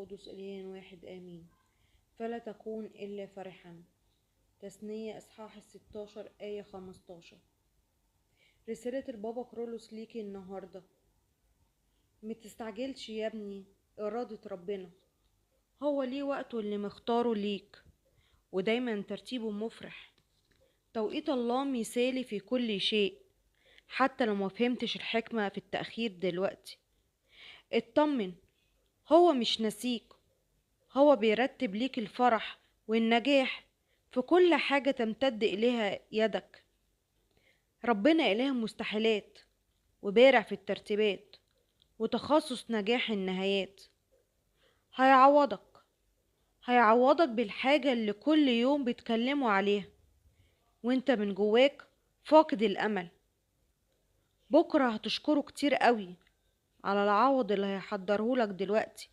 القدس إله واحد آمين. فلا تكون إلا فرحا. تثنية إصحاح 16 آية 15. رسالة البابا كرولوس ليكي النهاردة. متستعجلش يا ابني، إرادة ربنا هو ليه وقته اللي مختاره ليك، ودايما ترتيبه مفرح. توقيت الله مثالي في كل شيء، حتى لو ما فهمتش الحكمة في التأخير دلوقتي. اطمن، هو مش نسيك، هو بيرتب ليك الفرح والنجاح في كل حاجة تمتد إليها يدك. ربنا إله مستحيلات وبارع في الترتيبات وتخصص نجاح النهايات. هيعوضك هيعوضك بالحاجة اللي كل يوم بيتكلموا عليها وانت من جواك فاقد الأمل. بكرة هتشكره كتير قوي على العوض اللي هيحضرهولك دلوقتي.